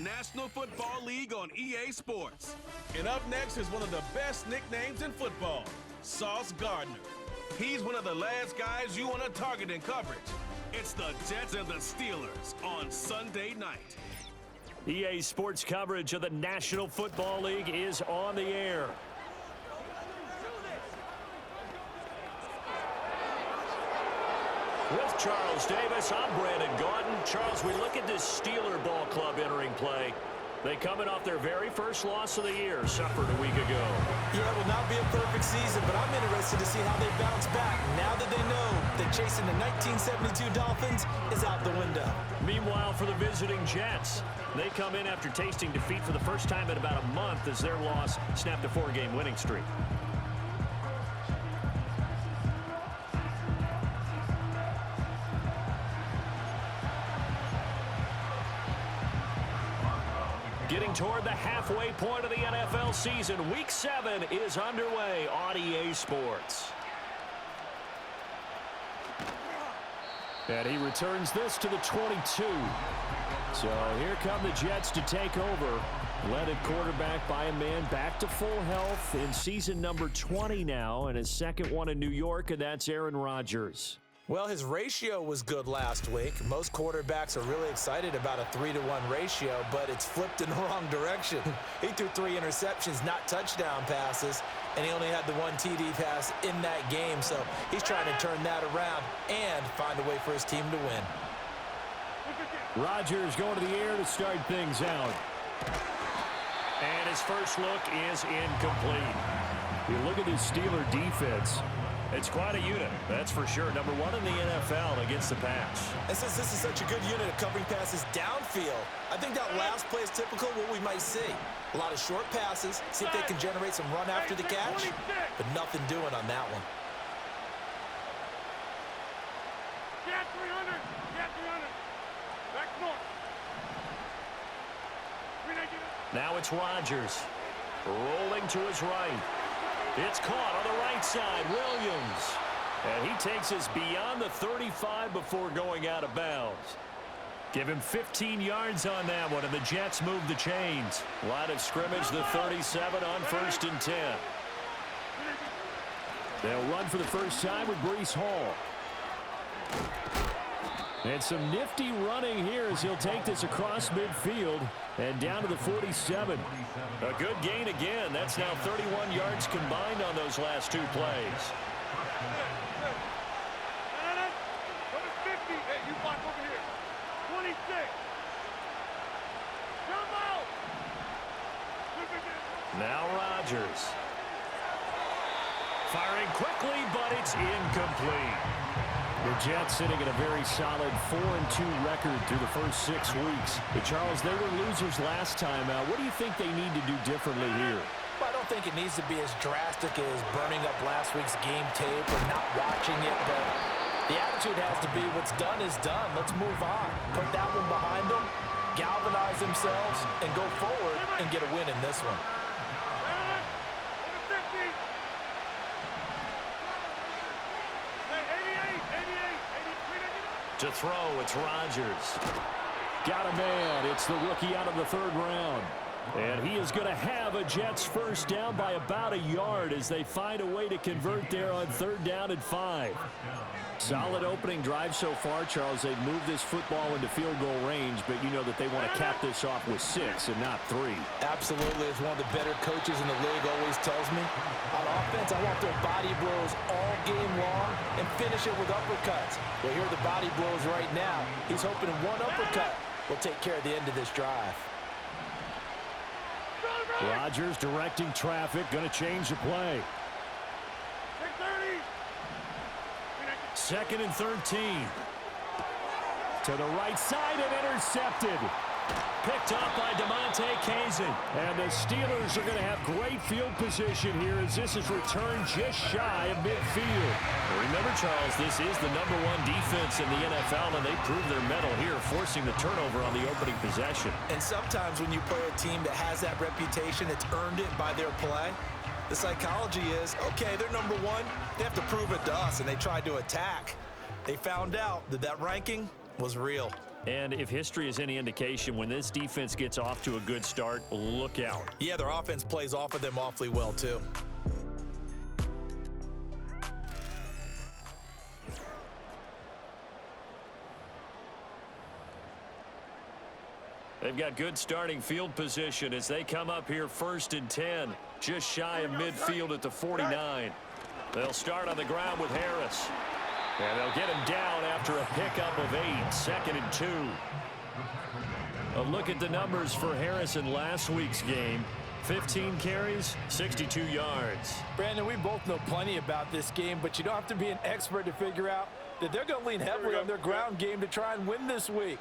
National Football League on EA Sports. And up next is one of the best nicknames in football, Sauce Gardner. He's one of the last guys you want to target in coverage. It's the Jets and the Steelers on Sunday night. EA Sports coverage of the National Football League is on the air. With Charles Davis, I'm Brandon Gordon. Charles, we look at this Steeler ball club entering play. They coming off their very first loss of the year, suffered a week ago. Yeah, it will not be a perfect season, but I'm interested to see how they bounce back now that they know that chasing the 1972 Dolphins is out the window. Meanwhile, for the visiting Jets, they come in after tasting defeat for the first time in about a month as their loss snapped a 4-game winning streak. Getting toward the halfway point of the NFL season, Week 7 is underway on EA Sports. And he returns this to the 22. So here come the Jets to take over. Led at quarterback by a man back to full health in season number 20 now, and his second one in New York, and that's Aaron Rodgers. Well, his ratio was good last week. Most quarterbacks are really excited about a 3-to-1 ratio, but it's flipped in the wrong direction. He threw 3 interceptions, not touchdown passes, and he only had the 1 TD pass in that game. So he's trying to turn that around and find a way for his team to win. Rodgers going to the air to start things out. And his first look is incomplete. You look at this Steeler defense. It's quite a unit, that's for sure. Number 1 in the NFL against the pass. And since this is such a good unit of covering passes downfield, I think that last play is typical of what we might see. A lot of short passes, see if they can generate some run after the catch, but nothing doing on that one. Get 300, get 300. Back north. Now it's Rodgers, rolling to his right. It's caught on the right side, Williams. And he takes us beyond the 35 before going out of bounds. Give him 15 yards on that one, and the Jets move the chains. Line of scrimmage, the 37 on 1st and 10. They'll run for the first time with Breece Hall. And some nifty running here as he'll take this across midfield and down to the 47. A good gain again. That's now 31 yards combined on those last 2 plays. Number 50. Hey, you block over here. 26. Come out. Now Rodgers. Firing quickly, but it's incomplete. The Jets sitting at a very solid 4-2 record through the first 6 weeks. But Charles, they were losers last time out. What do you think they need to do differently here? Well, I don't think it needs to be as drastic as burning up last week's game tape or not watching it, but the attitude has to be what's done is done. Let's move on. Put that one behind them, galvanize themselves, and go forward and get a win in this one. To throw, it's Rodgers. Got a man. It's the rookie out of the 3rd round. And he is going to have a Jets first down by about a yard as they find a way to convert there on 3rd down and 5. Solid opening drive so far, Charles. They've moved this football into field goal range, but you know that they want to cap this off with 6 and not 3. Absolutely. As one of the better coaches in the league always tells me, on offense, I want their body blows all game long and finish it with uppercuts. Well, here are the body blows right now. He's hoping one uppercut will take care of the end of this drive. Rodgers directing traffic, going to change the play. 2nd and 13. To the right side and intercepted. Picked up by DeMonte Kazin. And the Steelers are going to have great field position here as this is returned just shy of midfield. Remember, Charles, this is the number 1 defense in the NFL, and they proved their mettle here, forcing the turnover on the opening possession. And sometimes when you play a team that has that reputation, it's earned it by their play. The psychology is, okay, they're number 1. They have to prove it to us, and they tried to attack. They found out that that ranking was real. And if history is any indication, when this defense gets off to a good start, look out. Yeah, their offense plays off of them awfully well, too. They've got good starting field position as they come up here 1st and 10, just shy of midfield at the 49. They'll start on the ground with Harris. And they'll get him down after a pickup of 8, 2nd and 2. A look at the numbers for Harris in last week's game. 15 carries, 62 yards. Brandon, we both know plenty about this game, but you don't have to be an expert to figure out that they're going to lean heavily on their ground game to try and win this week.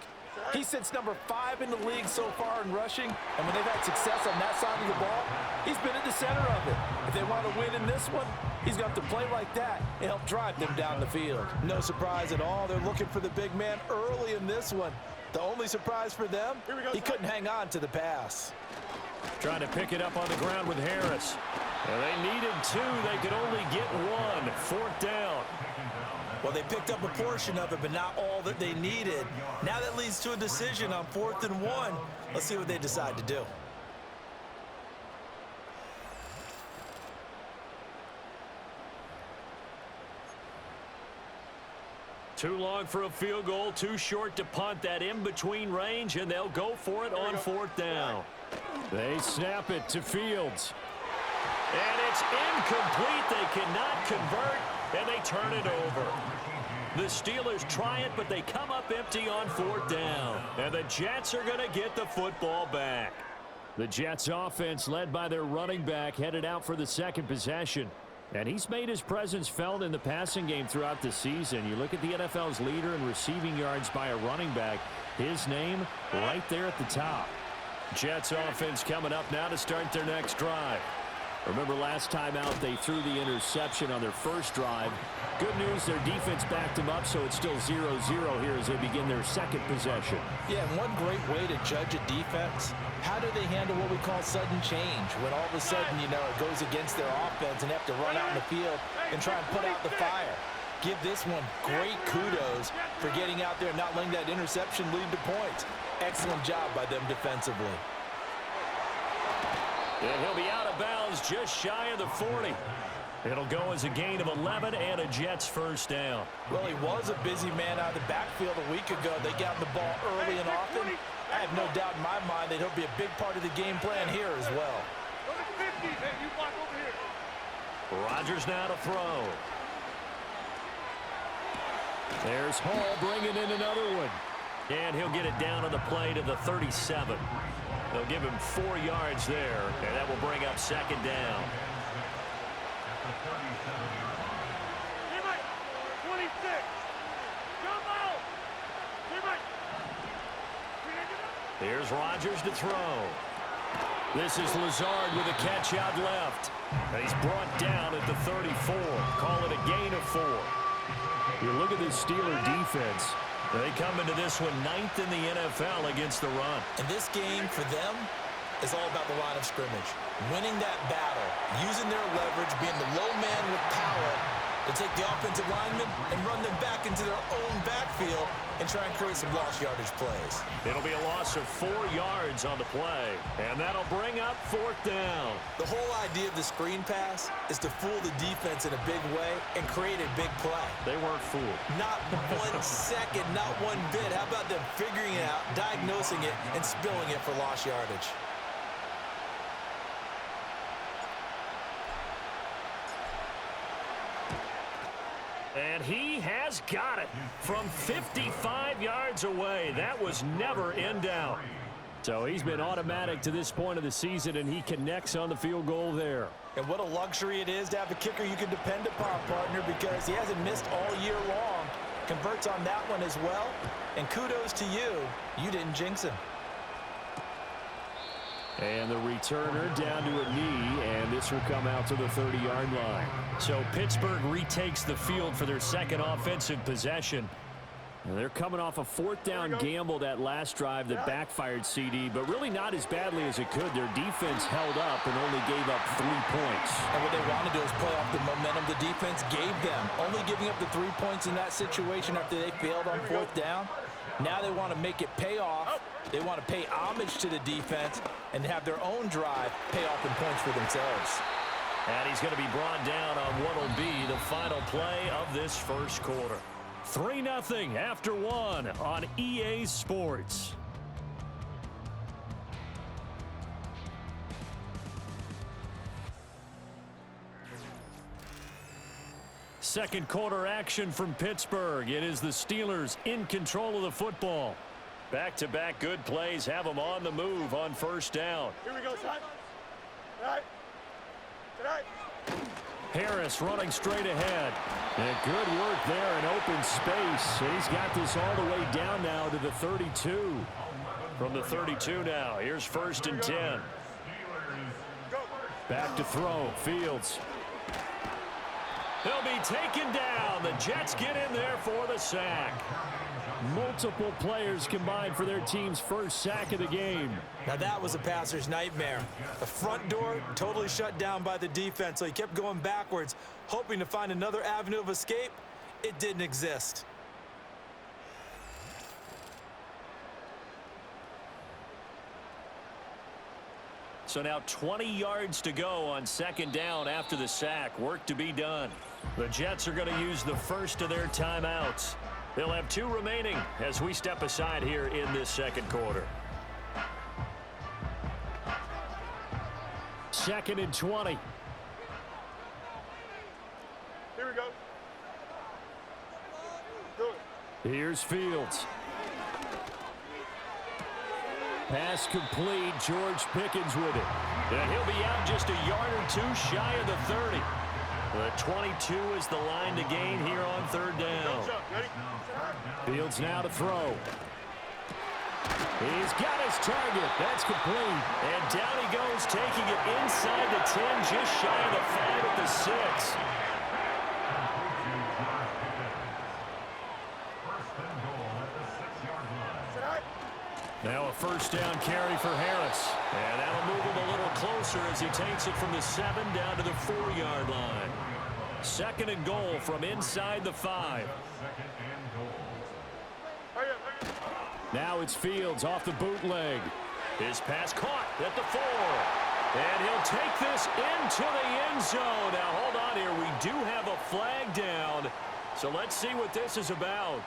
He sits number 5 in the league so far in rushing, and when they've had success on that side of the ball, he's been at the center of it. If they want to win in this one, he's going to have to play like that and help drive them down the field. No surprise at all. They're looking for the big man early in this one. The only surprise for them, he couldn't hang on to the pass. Trying to pick it up on the ground with Harris. And they needed 2. They could only get 1. 4th down. Well, they picked up a portion of it, but not all that they needed. Now that leads to a decision on 4th and 1. Let's see what they decide to do. Too long for a field goal, too short to punt that in-between range, and they'll go for it on 4th down. They snap it to Fields. And it's incomplete. They cannot convert, and they turn it over. The Steelers try it, but they come up empty on 4th down. And the Jets are going to get the football back. The Jets offense, led by their running back, headed out for the 2nd possession. And he's made his presence felt in the passing game throughout the season. You look at the NFL's leader in receiving yards by a running back. His name right there at the top. Jets offense coming up now to start their next drive. Remember last time out they threw the interception on their first drive. Good news, their defense backed them up, so it's still 0-0 here as they begin their 2nd possession. Yeah, and one great way to judge a defense, how do they handle what we call sudden change? When all of a sudden, you know, it goes against their offense and have to run out in the field and try and put out the fire. Give this one great kudos for getting out there and not letting that interception lead to points. Excellent job by them defensively. And he'll be out of bounds just shy of the 40. It'll go as a gain of 11 and a Jets 1st down. Well, he was a busy man out of the backfield a week ago. They got the ball early and often. I have no doubt in my mind that he'll be a big part of the game plan here as well. Rodgers now to throw. There's Hall bringing in another one. And he'll get it down on the play to the 37. They'll give him 4 yards there, and that will bring up 2nd down. Here's Rodgers to throw. This is Lazard with a catch out left. And he's brought down at the 34. Call it a gain of 4. You look at this Steeler defense. They come into this one 9th in the NFL against the run. And this game for them is all about the line of scrimmage. Winning that battle, using their leverage, being the low man with power to take the offensive linemen and run them back into their own backfield and try and create some lost yardage plays. It'll be a loss of 4 yards on the play, and that'll bring up 4th down. The whole idea of the screen pass is to fool the defense in a big way and create a big play. They weren't fooled. Not 1 second, not 1 bit. How about them figuring it out, diagnosing it, and spilling it for lost yardage? And he has got it from 55 yards away. That was never in doubt. So he's been automatic to this point of the season, and he connects on the field goal there. And what a luxury it is to have a kicker you can depend upon, partner, because he hasn't missed all year long. Converts on that one as well. And kudos to you. You didn't jinx him. And the returner down to a knee, and this will come out to the 30-yard line. So Pittsburgh retakes the field for their 2nd offensive possession. And they're coming off a 4th down gamble that last drive that backfired CD, but really not as badly as it could. Their defense held up and only gave up 3 points. And what they want to do is play off the momentum the defense gave them. Only giving up the 3 points in that situation after they failed on 4th down. Now they want to make it pay off. They want to pay homage to the defense and have their own drive pay off in points for themselves. And he's going to be brought down on what will be the final play of this first quarter. 3-0 after 1 on EA Sports. Second quarter action from Pittsburgh. It is the Steelers in control of the football. Back-to-back good plays have them on the move on first down. Here we go, son. Tonight. Harris running straight ahead. And good work there in open space. And he's got this all the way down now to the 32. From the 32 now, here's 1st and 10. Back to throw, Fields. He'll be taken down. The Jets get in there for the sack. Multiple players combined for their team's first sack of the game. Now that was a passer's nightmare. The front door totally shut down by the defense, so he kept going backwards, hoping to find another avenue of escape. It didn't exist. So now 20 yards to go on 2nd down after the sack. Work to be done. The Jets are going to use the first of their timeouts. They'll have 2 remaining as we step aside here in this second quarter. 2nd and 20. Here we go. Do it. Here's Fields. Pass complete. George Pickens with it. And he'll be out just a yard or 2 shy of the 30. The 22 is the line to gain here on 3rd down. Fields now to throw. He's got his target. That's complete. And down he goes, taking it inside the 10, just shy of the 5 at the 6. Now a 1st down carry for Harris. And that'll move him a little closer as he takes it from the 7 down to the 4-yard line. 2nd and goal from inside the 5. Now it's Fields off the bootleg. His pass caught at the 4. And he'll take this into the end zone. Now hold on here. We do have a flag down. So let's see what this is about.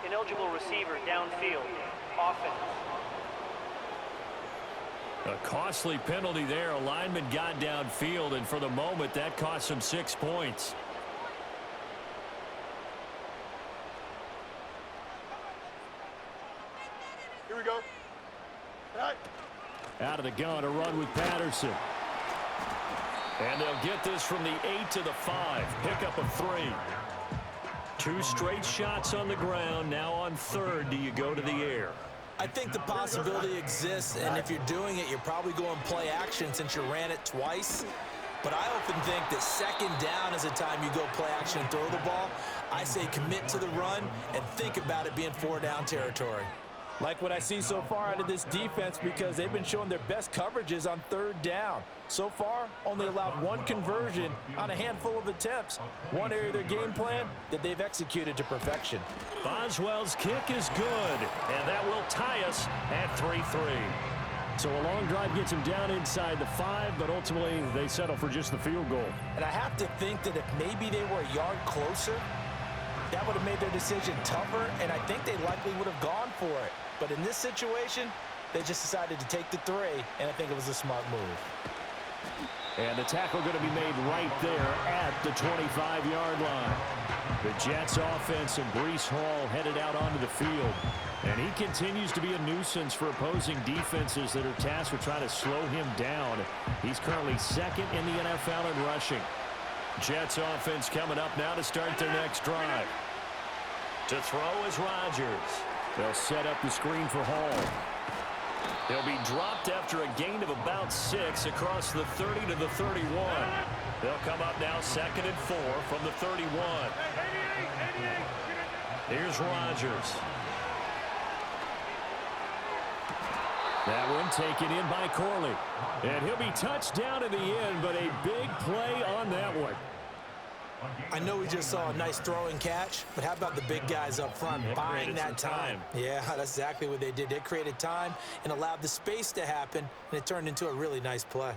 Ineligible receiver downfield. Offense. A costly penalty there. A lineman got downfield, and for the moment, that cost him 6 points. Here we go. Right. Out of the gun, a run with Patterson. And they'll get this from the 8 to the 5. Pick up a 3. 2 straight shots on the ground. Now on 3rd, do you go to the air? I think the possibility exists, and if you're doing it, you're probably going play action since you ran it twice. But I often think that 2nd down is the time you go play action and throw the ball. I say commit to the run and think about it being 4-down territory. Like what I see so far out of this defense, because they've been showing their best coverages on 3rd down. So far, only allowed 1 conversion on a handful of attempts. One area of their game plan that they've executed to perfection. Boswell's kick is good, and that will tie us at 3-3. So a long drive gets them down inside the 5, but ultimately they settle for just the field goal. And I have to think that if maybe they were a yard closer, that would have made their decision tougher, and I think they likely would have gone for it. But in this situation, they just decided to take the 3, and I think it was a smart move. And the tackle going to be made right there at the 25-yard line. The Jets offense and Breece Hall headed out onto the field. And he continues to be a nuisance for opposing defenses that are tasked with trying to slow him down. He's currently 2nd in the NFL in rushing. Jets offense coming up now to start their next drive. To throw is Rodgers. They'll set up the screen for Hall. He'll be dropped after a gain of about 6 across the 30 to the 31. They'll come up now 2nd and 4 from the 31. Here's Rodgers. That one taken in by Corley. And he'll be touched down in the end, but a big play on that one. I know we just saw a nice throwing catch, but how about the big guys up front buying that time? Yeah, that's exactly what they did. They created time and allowed the space to happen, and it turned into a really nice play.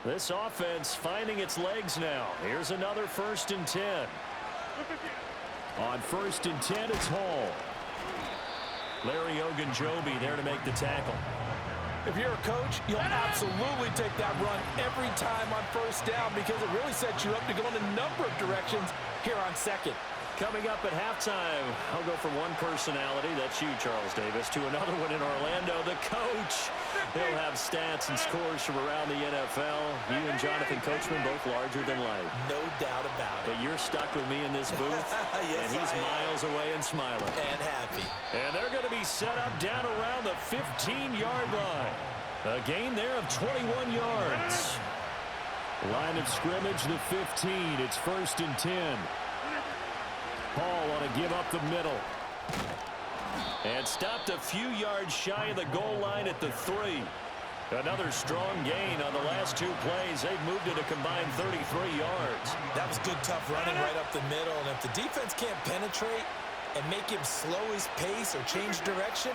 This offense finding its legs now. Here's another 1st and 10. On 1st and 10, it's Hall. Larry Ogunjobi there to make the tackle. If you're a coach, you'll absolutely take that run every time on 1st down because it really sets you up to go in a number of directions here on 2nd. Coming up at halftime, I'll go from one personality, that's you, Charles Davis, to another one in Orlando, the coach. He'll have stats and scores from around the NFL. You and Jonathan Coachman both larger than life. No doubt about it. But you're stuck with me in this booth, yes, and he's miles away and smiling. And happy. And they're going to be set up down around the 15-yard line. A gain there of 21 yards. Line of scrimmage, the 15. It's 1st and 10. Hall on a give up the middle. And stopped a few yards shy of the goal line at the 3. Another strong gain on the last 2 plays. They've moved it a combined 33 yards. That was good, tough running right up the middle. And if the defense can't penetrate and make him slow his pace or change direction,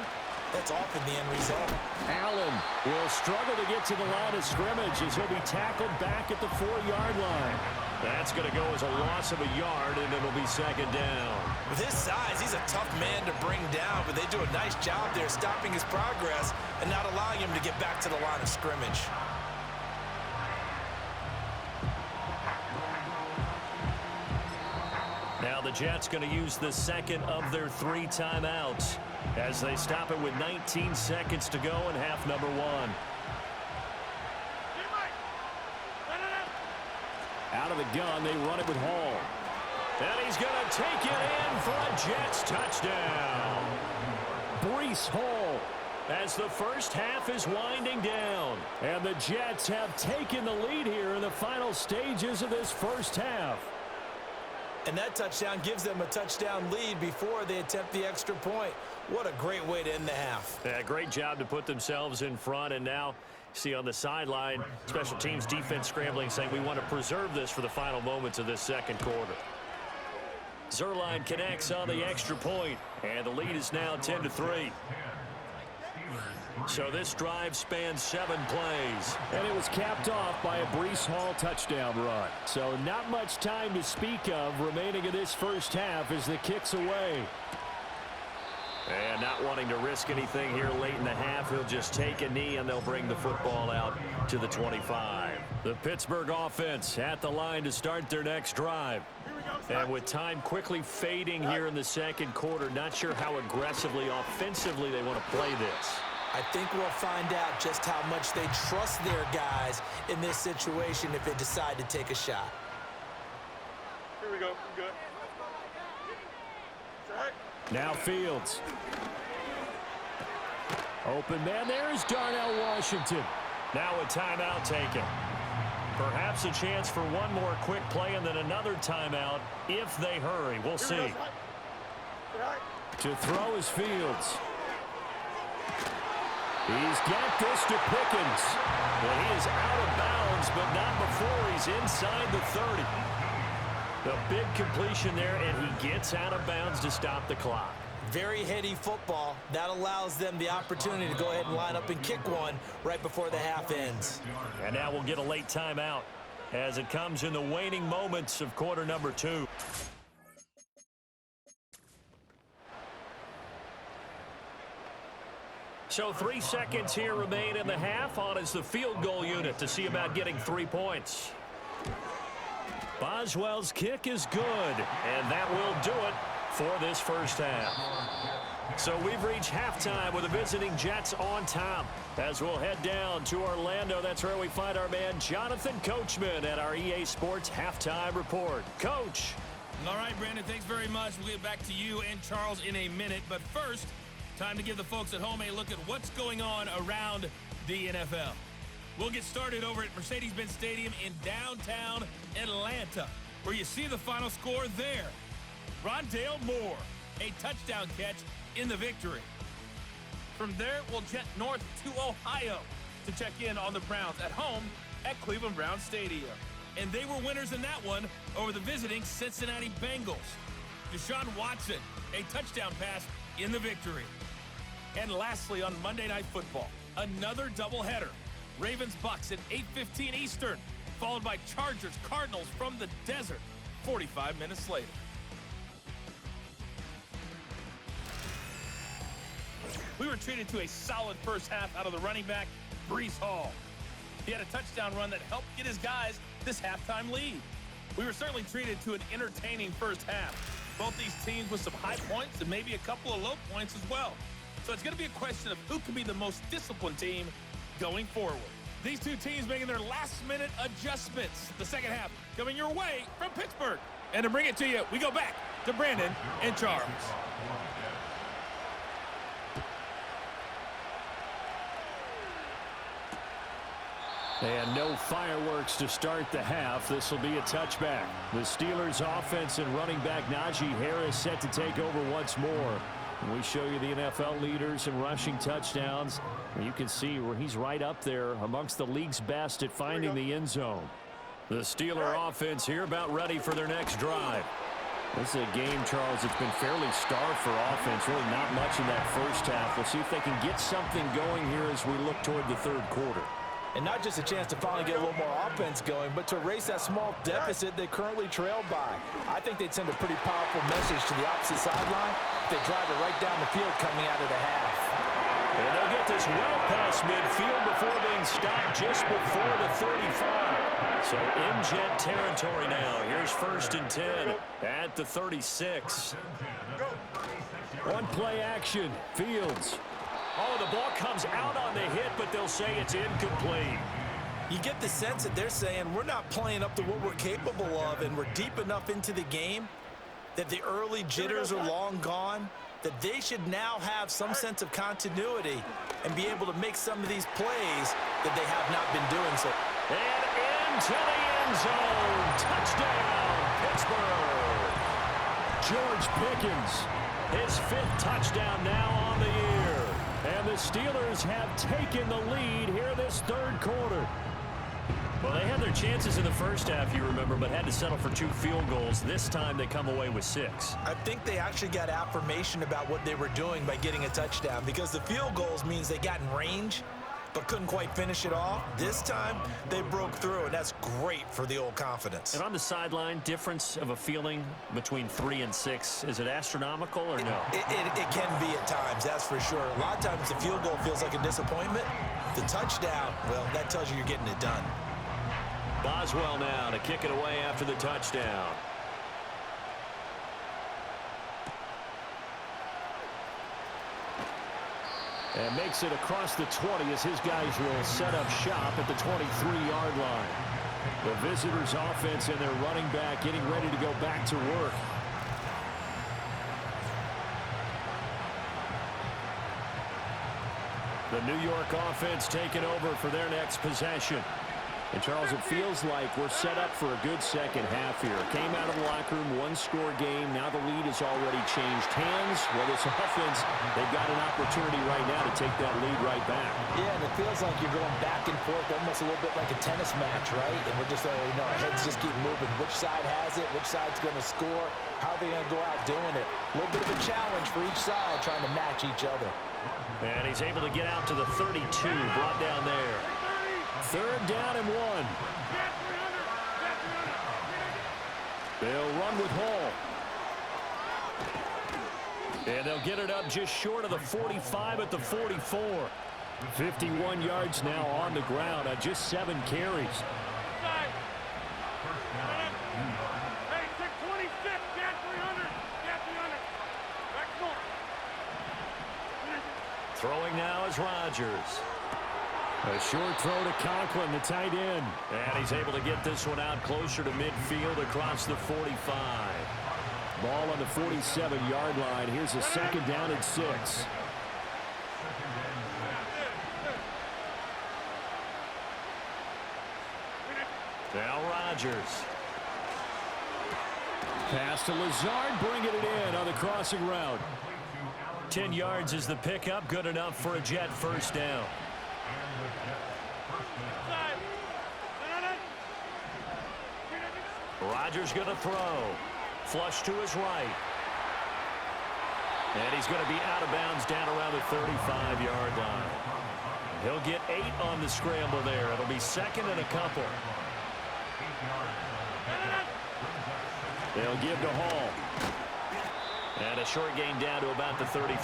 that's often the end result. Allen will struggle to get to the line of scrimmage as he'll be tackled back at the 4-yard line. That's going to go as a loss of a yard, and it'll be 2nd down. With his size, he's a tough man to bring down, but they do a nice job there stopping his progress and not allowing him to get back to the line of scrimmage. Now the Jets going to use the 2nd of their 3 timeouts as they stop it with 19 seconds to go in half number 1. Out of the gun, they run it with Hall. And he's going to take it in for a Jets touchdown. Breece Hall as the first half is winding down. And the Jets have taken the lead here in the final stages of this first half. And that touchdown gives them a touchdown lead before they attempt the extra point. What a great way to end the half. Yeah, great job to put themselves in front, and now see on the sideline, special teams defense scrambling, saying we want to preserve this for the final moments of this 2nd quarter. Zuerlein connects on the extra point, and the lead is now 10-3. So this drive spans 7 plays. And it was capped off by a Breece Hall touchdown run. So not much time to speak of remaining in this first half as the kick's away. And not wanting to risk anything here late in the half, he'll just take a knee and they'll bring the football out to the 25. The Pittsburgh offense at the line to start their next drive. And with time quickly fading here in the 2nd quarter, not sure how aggressively, offensively they want to play this. I think we'll find out just how much they trust their guys in this situation if they decide to take a shot. Here we go. Good. Now Fields. Open man, there's Darnell Washington. Now a timeout taken. Perhaps a chance for one more quick play and then another timeout if they hurry. We'll see. To throw is Fields. He's got this to Pickens. Well, he is out of bounds, but not before he's inside the 30. The big completion there, and he gets out of bounds to stop the clock. Very heady football. That allows them the opportunity to go ahead and line up and kick one right before the half ends. And now we'll get a late timeout as it comes in the waning moments of quarter number 2. So 3 seconds here remain in the half. On is the field goal unit to see about getting 3 points. Boswell's kick is good, and that will do it for this first half. So we've reached halftime with the visiting Jets on top. As we'll head down to Orlando, that's where we find our man Jonathan Coachman at our EA Sports Halftime Report. Coach. All right, Brandon, thanks very much. We'll get back to you and Charles in a minute. But first, time to give the folks at home a look at what's going on around the NFL. We'll get started over at Mercedes-Benz Stadium in downtown Atlanta, where you see the final score there. Rondale Moore, a touchdown catch in the victory. From there, we'll jet north to Ohio to check in on the Browns at home at Cleveland Browns Stadium. And they were winners in that one over the visiting Cincinnati Bengals. Deshaun Watson, a touchdown pass in the victory. And lastly, on Monday Night Football, another doubleheader. Ravens-Bucks at 8:15 Eastern, followed by Chargers-Cardinals from the desert 45 minutes later. We were treated to a solid first half out of the running back, Breece Hall. He had a touchdown run that helped get his guys this halftime lead. We were certainly treated to an entertaining first half. Both these teams with some high points and maybe a couple of low points as well. So it's going to be a question of who can be the most disciplined team going forward. These two teams making their last-minute adjustments. The second half coming your way from Pittsburgh. And to bring it to you, we go back to Brandon and Charles. And no fireworks to start the half. This will be a touchback. The Steelers offense and running back Najee Harris set to take over once more. We show you the NFL leaders in rushing touchdowns. And you can see where he's right up there amongst the league's best at finding the end zone. The Steeler offense here about ready for their next drive. This is a game, Charles, it's been fairly starved for offense. Really not much in that first half. We'll see if they can get something going here as we look toward the third quarter. And not just a chance to finally get a little more offense going, but to erase that small deficit they currently trailed by. I think they'd send a pretty powerful message to the opposite sideline if they drive it right down the field coming out of the half. And they'll get this well past midfield before being stopped just before the 35. So in jet territory now. Here's 1st and 10 at the 36. One play action. Fields. Oh, the ball comes out on the hit, but they'll say it's incomplete. You get the sense that they're saying we're not playing up to what we're capable of, and we're deep enough into the game that the early jitters are long gone, that they should now have some sense of continuity and be able to make some of these plays that they have not been doing so. And into the end zone. Touchdown, Pittsburgh. George Pickens, his 5th touchdown now on the year. And the Steelers have taken the lead here this third quarter. Well, they had their chances in the first half, you remember, but had to settle for 2 field goals. This time they come away with 6. I think they actually got affirmation about what they were doing by getting a touchdown, because the field goals means they got in range but couldn't quite finish it off. This time they broke through, and that's great for the old confidence. And on the sideline, difference of a feeling between 3 and 6, is it astronomical or no? It can be at times, that's for sure. A lot of times the field goal feels like a disappointment. The touchdown, well, that tells you you're getting it done. Boswell now to kick it away after the touchdown. And makes it across the 20 as his guys will set up shop at the 23-yard line. The visitors' offense and their running back getting ready to go back to work. The New York offense taking over for their next possession. And, Charles, it feels like we're set up for a good second half here. Came out of the locker room, 1-score game. Now the lead has already changed hands. Well, this offense, they've got an opportunity right now to take that lead right back. Yeah, and it feels like you're going back and forth, almost a little bit like a tennis match, right? And we're just, our heads just keep moving. Which side has it? Which side's going to score? How are they going to go out doing it? A little bit of a challenge for each side, trying to match each other. And he's able to get out to the 32, brought down there. 3rd down and 1. They'll run with Hall. And they'll get it up just short of the 45 at the 44. 51 yards now on the ground on just 7 carries. Throwing now is Rodgers. A short throw to Conklin, the tight end. And he's able to get this one out closer to midfield across the 45. Ball on the 47-yard line. Here's a 2nd down and 6. Now Rodgers. Pass to Lazard, bringing it in on the crossing route. 10 yards is the pickup. Good enough for a Jet first down. Rodgers going to throw. Flush to his right. And he's going to be out of bounds down around the 35-yard line. He'll get 8 on the scramble there. It'll be second and a couple. They'll give to Hall. And a short gain down to about the 33.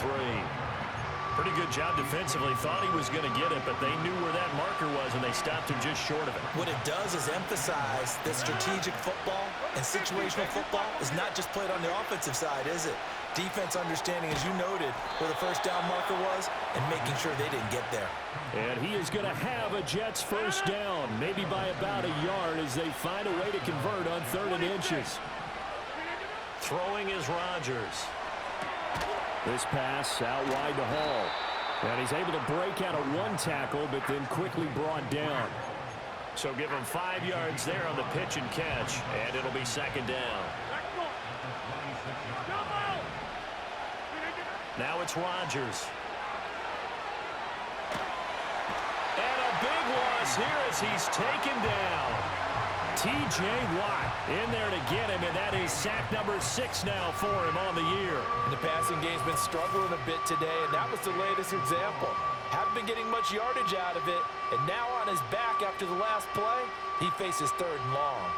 Pretty good job defensively. Thought he was going to get it, but they knew where that marker was, and they stopped him just short of it. What it does is emphasize that strategic football and situational football is not just played on the offensive side, is it? Defense understanding, as you noted, where the first down marker was and making sure they didn't get there. And he is going to have a Jets first down, maybe by about a yard as they find a way to convert on 3rd and inches. Throwing is Rodgers. This pass out wide to Hall. And he's able to break out of 1 tackle, but then quickly brought down. So give him 5 yards there on the pitch and catch, and it'll be second down. Now it's Rodgers. And a big loss here as he's taken down. T.J. Watt in there to get him, and that is sack number 6 now for him on the year. And the passing game's been struggling a bit today, and that was the latest example. Haven't been getting much yardage out of it, and now on his back after the last play, he faces 3rd and long.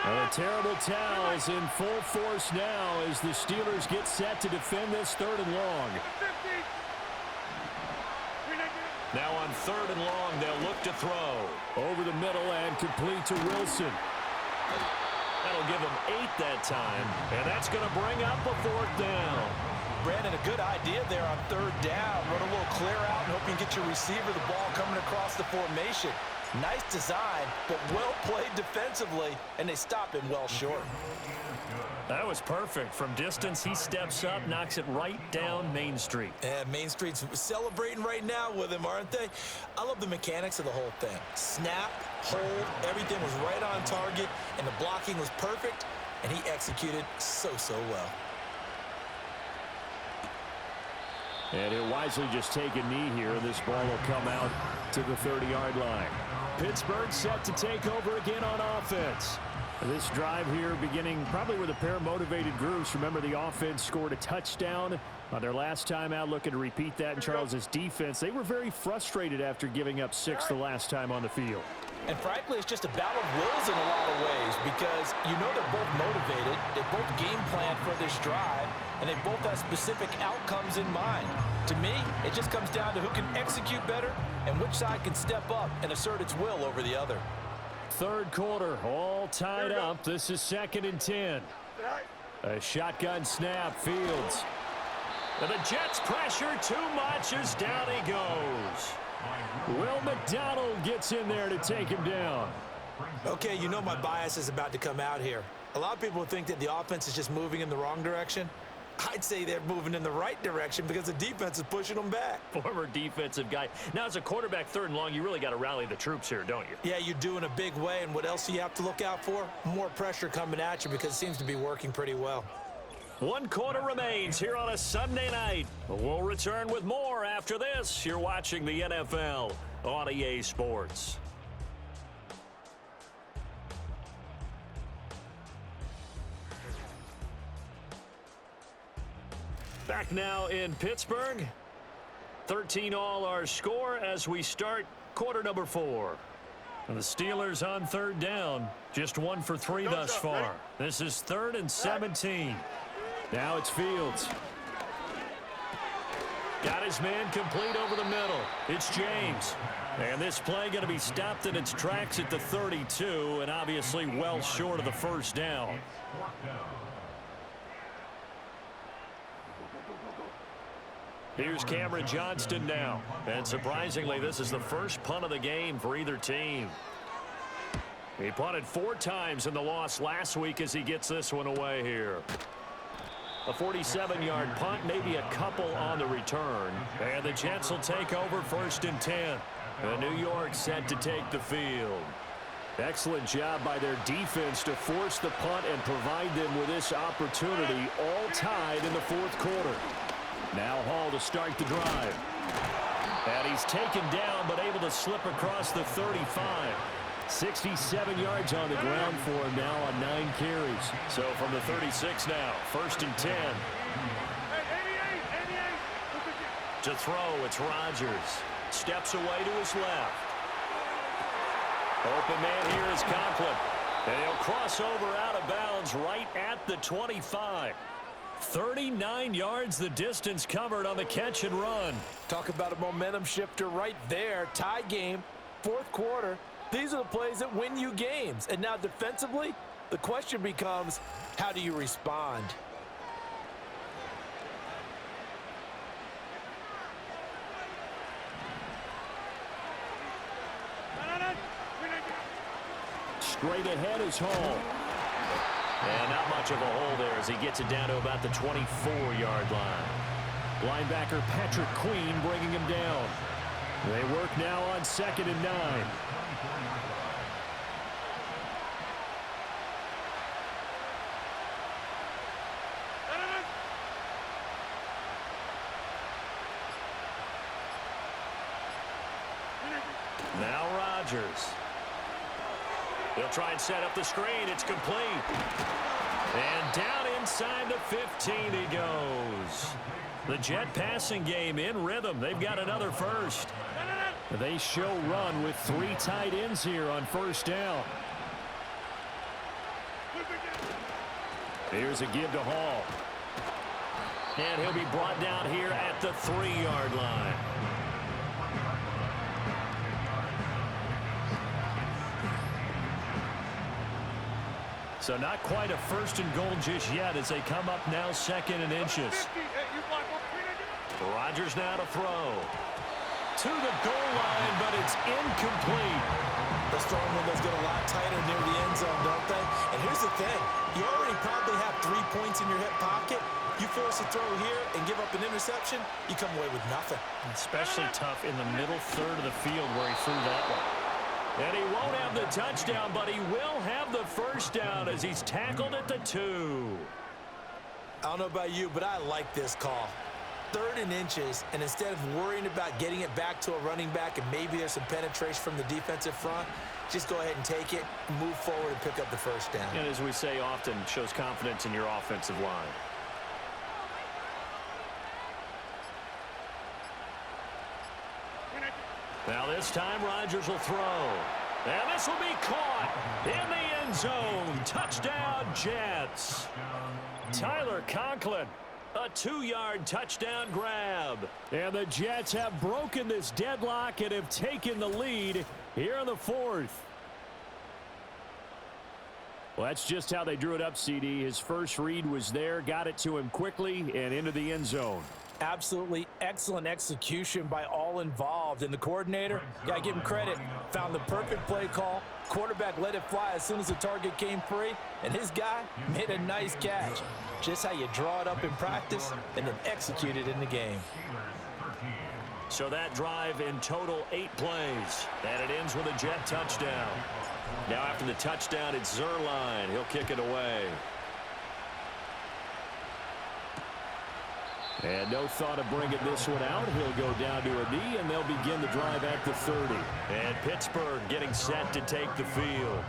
A terrible towel is in full force now as the Steelers get set to defend this 3rd and long. Now on 3rd and long, they'll look to throw. Over the middle and complete to Wilson. That'll give him 8 that time, and that's going to bring up a 4th down. Brandon, a good idea there on 3rd down. Run a little clear out and hope you can get your receiver the ball coming across the formation. Nice design, but well played defensively, and they stop him well short. That was perfect. From distance, he steps up, knocks it right down Main Street. And Main Street's celebrating right now with him, aren't they? I love the mechanics of the whole thing. Snap, hold, everything was right on target, and the blocking was perfect, and he executed so well. And he'll wisely just take a knee here, and this ball will come out to the 30-yard line. Pittsburgh set to take over again on offense. This drive here beginning probably with a pair of motivated groups. Remember, the offense scored a touchdown on their last time out, looking to repeat that in Charles's defense. They were very frustrated after giving up 6 the last time on the field. And frankly, it's just a battle of wills in a lot of ways because you know they're both motivated, they both game plan for this drive, and they both have specific outcomes in mind. To me, it just comes down to who can execute better and which side can step up and assert its will over the other. 3rd quarter, all tied up. This is 2nd and 10. A shotgun snap, Fields. And the Jets pressure too much as down he goes. Will McDonald gets in there to take him down. Okay, you know my bias is about to come out here. A lot of people think that the offense is just moving in the wrong direction. I'd say they're moving in the right direction because the defense is pushing them back. Former defensive guy. Now, as a quarterback 3rd and long, you really got to rally the troops here, don't you? Yeah, you do in a big way, and what else do you have to look out for? More pressure coming at you because it seems to be working pretty well. 1 quarter remains here on a Sunday night. We'll return with more after this. You're watching the NFL on EA Sports. Back now in Pittsburgh. 13 all our score as we start quarter number 4. And the Steelers on 3rd down. Just 1 for 3 thus far. This is 3rd and 17. Now it's Fields. Got his man complete over the middle. It's James. And this play going to be stopped in its tracks at the 32, and obviously well short of the first down. Here's Cameron Johnston now. And surprisingly, this is the first punt of the game for either team. He punted 4 times in the loss last week as he gets this one away here. A 47-yard punt, maybe a couple on the return. And the Jets will take over 1st and 10. And New York set to take the field. Excellent job by their defense to force the punt and provide them with this opportunity, all tied in the fourth quarter. Now Hall to start the drive. And he's taken down but able to slip across the 35. 67 yards on the ground for him now on 9 carries. So from the 36 now, 1st and 10. To throw, it's Rodgers. Steps away to his left. Open man here is Conklin. And he'll cross over out of bounds right at the 25. 39 yards the distance covered on the catch and run. Talk about a momentum shifter right there. Tie game, fourth quarter. These are the plays that win you games. And now defensively, the question becomes, how do you respond? Straight ahead is Hall. And not much of a hole there as he gets it down to about the 24-yard line. Linebacker Patrick Queen bringing him down. They work now on 2nd and 9. Now Rodgers. He'll try and set up the screen. It's complete. And down inside the 15 he goes. The Jet passing game in rhythm. They've got another first. They show run with 3 tight ends here on 1st down. Here's a give to Hall. And he'll be brought down here at the 3-yard line. So not quite a 1st and goal just yet as they come up now 2nd and inches. Rodgers now to throw. To the goal line, but it's incomplete. The throwing windows get a lot tighter near the end zone, don't they? And here's the thing. You already probably have 3 points in your hip pocket. You force a throw here and give up an interception, you come away with nothing. Especially tough in the middle third of the field where he threw that one. And he won't have the touchdown, but he will have the 1st down as he's tackled at the 2. I don't know about you, but I like this call. 3rd and inches, and instead of worrying about getting it back to a running back and maybe there's some penetration from the defensive front, just go ahead and take it, move forward, and pick up the 1st down. And as we say often, shows confidence in your offensive line. Now this time Rodgers will throw. And this will be caught in the end zone. Touchdown Jets. Tyler Conklin. A 2-yard touchdown grab. And the Jets have broken this deadlock and have taken the lead here in the 4th. Well, that's just how they drew it up, CD. His first read was there, got it to him quickly and into the end zone. Absolutely excellent execution by all involved. And the coordinator, got to give him credit, found the perfect play call. Quarterback let it fly as soon as the target came free. And his guy made a nice catch. Just how you draw it up in practice and then execute it in the game. So that drive in total 8 plays. And it ends with a Jet touchdown. Now after the touchdown, it's Zuerlein. He'll kick it away. And no thought of bringing this one out. He'll go down to a knee, and they'll begin the drive at the 30. And Pittsburgh getting set to take the field.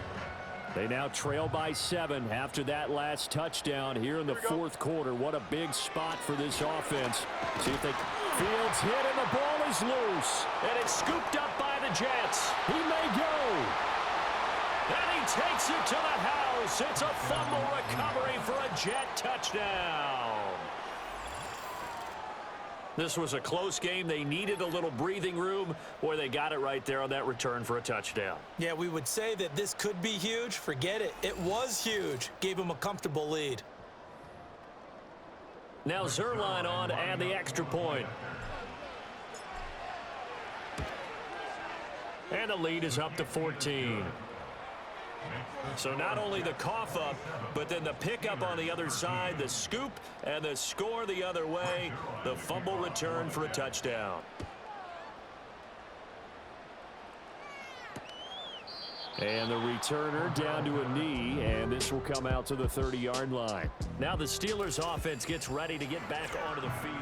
They now trail by 7 after that last touchdown here in the 4th quarter. What a big spot for this offense. See if they... Fields hit, and the ball is loose. And it's scooped up by the Jets. He may go. And he takes it to the house. It's a fumble recovery for a Jet touchdown. This was a close game. They needed a little breathing room. Boy, they got it right there on that return for a touchdown. Yeah, we would say that this could be huge. Forget it. It was huge. Gave him a comfortable lead. Now Zuerlein on to add the extra point. And the lead is up to 14. So not only the cough up, but then the pickup on the other side, the scoop, and the score the other way. The fumble return for a touchdown. And the returner down to a knee, and this will come out to the 30-yard line. Now the Steelers offense gets ready to get back onto the field.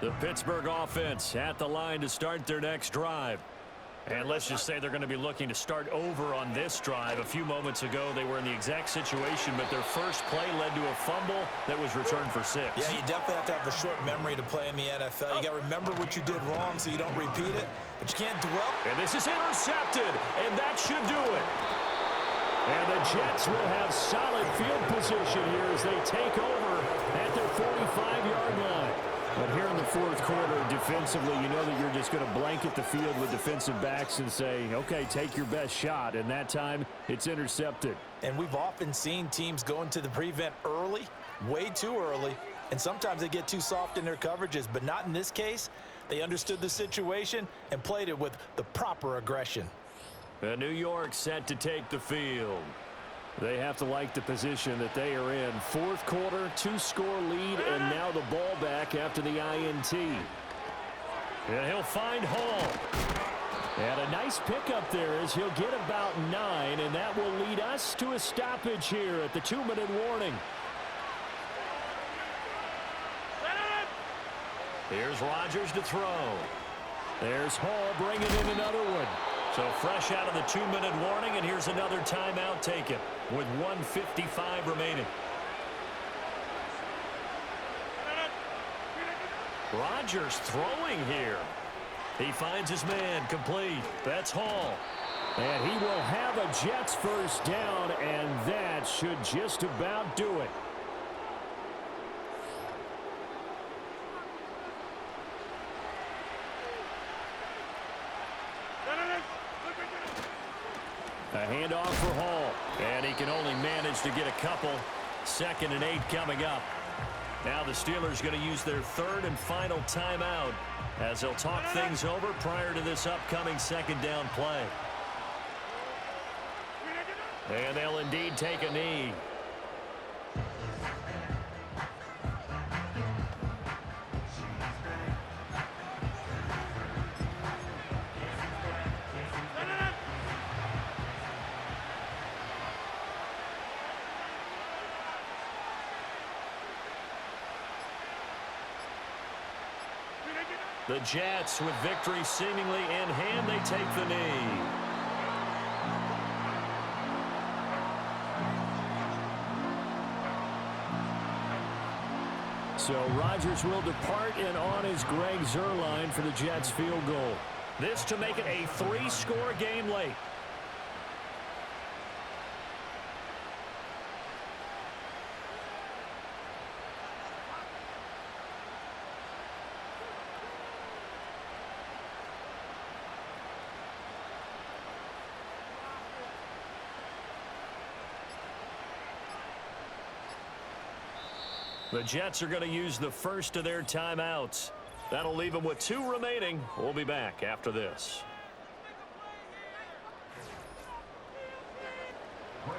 The Pittsburgh offense at the line to start their next drive. And let's just say they're going to be looking to start over on this drive. A few moments ago, they were in the exact situation, but their first play led to a fumble that was returned for 6. Yeah, you definitely have to have a short memory to play in the NFL. You got to remember what you did wrong so you don't repeat it, but you can't dwell. And this is intercepted, and that should do it. And the Jets will have solid field position here as they take over at their 45-yard line. But here in the fourth quarter, defensively, you know that you're just going to blanket the field with defensive backs and say, okay, take your best shot. And that time, it's intercepted. And we've often seen teams go into the prevent early, way too early, and sometimes they get too soft in their coverages. But not in this case. They understood the situation and played it with the proper aggression. New York set to take the field. They have to like the position that they are in. Fourth quarter, 2-score lead, and now the ball back after the INT. And he'll find Hall. And a nice pickup there as he'll get about 9, and that will lead us to a stoppage here at the 2-minute warning. Here's Rodgers to throw. There's Hall bringing in another one. So fresh out of the 2-minute warning, and here's another timeout taken with 1:55 remaining. Rodgers throwing here. He finds his man complete. That's Hall. And he will have a Jets first down, and that should just about do it. A handoff for Hall. And he can only manage to get a couple. 2nd and 8 coming up. Now the Steelers going to use their 3rd and final timeout as they'll talk things over prior to this upcoming 2nd down play. And they'll indeed take a knee. The Jets, with victory seemingly in hand, they take the knee. So Rodgers will depart, and on is Greg Zuerlein for the Jets field goal. This to make it a 3-score game late. The Jets are going to use the first of their timeouts. That'll leave them with 2 remaining. We'll be back after this.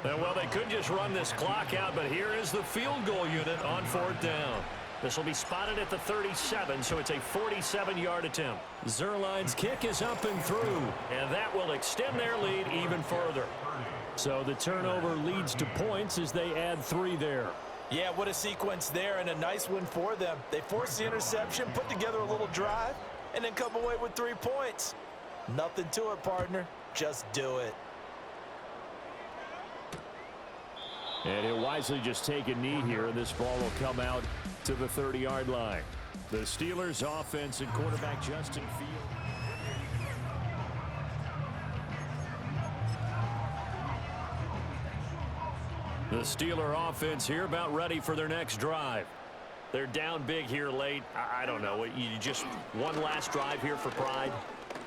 And well, they could just run this clock out, but here is the field goal unit on 4th down. This will be spotted at the 37, so it's a 47-yard attempt. Zuerlein's kick is up and through, and that will extend their lead even further. So the turnover leads to points as they add 3 there. Yeah, what a sequence there, and a nice win for them. They forced the interception, put together a little drive, and then come away with 3 points. Nothing to it, partner. Just do it. And he'll wisely just take a knee here, and this ball will come out to the 30-yard line. The Steelers offense and quarterback Justin Fields. The Steeler offense here about ready for their next drive. They're down big here late. I don't know. You just one last drive here for pride?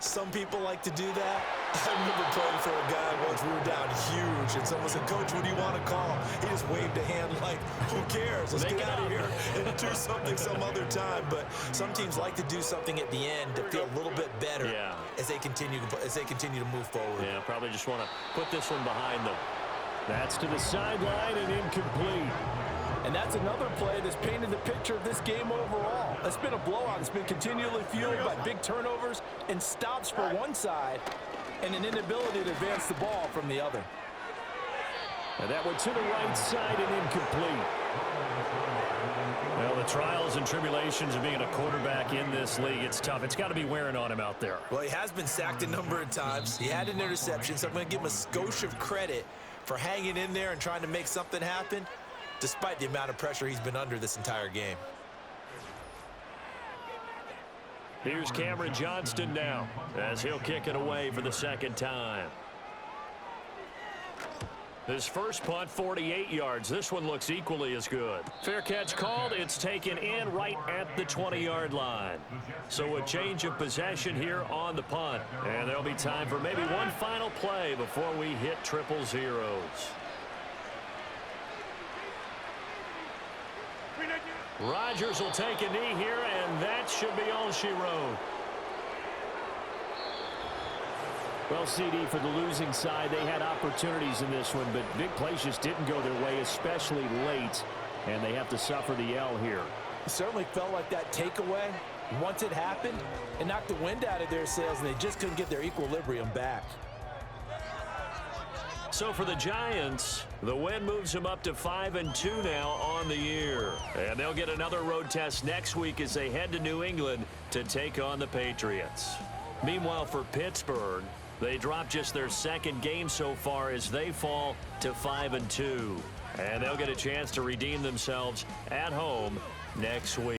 Some people like to do that. I remember playing for a guy once. We were down huge, and someone said, "Coach, what do you want to call?" He just waved a hand like, "Who cares? Let's get out of here and do something some other time." But some teams like to do something at the end to feel a little bit better as they continue to move forward. Yeah, probably just want to put this one behind them. That's to the sideline and incomplete. And that's another play that's painted the picture of this game overall. It's been a blowout. It's been continually fueled by big turnovers and stops for one side and an inability to advance the ball from the other. And that went to the right side and incomplete. Well, the trials and tribulations of being a quarterback in this league, it's tough. It's got to be wearing on him out there. Well, he has been sacked a number of times. He had an interception, so I'm going to give him a skosh of credit for hanging in there and trying to make something happen, despite the amount of pressure he's been under this entire game. Here's Cameron Johnston now as he'll kick it away for the second time. His first punt, 48 yards. This one looks equally as good. Fair catch called. It's taken in right at the 20-yard line. So a change of possession here on the punt. And there'll be time for maybe one final play before we hit triple zeros. Rodgers will take a knee here, and that should be all she wrote. Well, CD, for the losing side, they had opportunities in this one, but big plays just didn't go their way, especially late, and they have to suffer the L here. It certainly felt like that takeaway, once it happened, it knocked the wind out of their sails, and they just couldn't get their equilibrium back. So for the Giants, the win moves them up to 5-2 now on the year. And they'll get another road test next week as they head to New England to take on the Patriots. Meanwhile, for Pittsburgh, they drop just their second game so far as they fall to 5-2. And they'll get a chance to redeem themselves at home next week.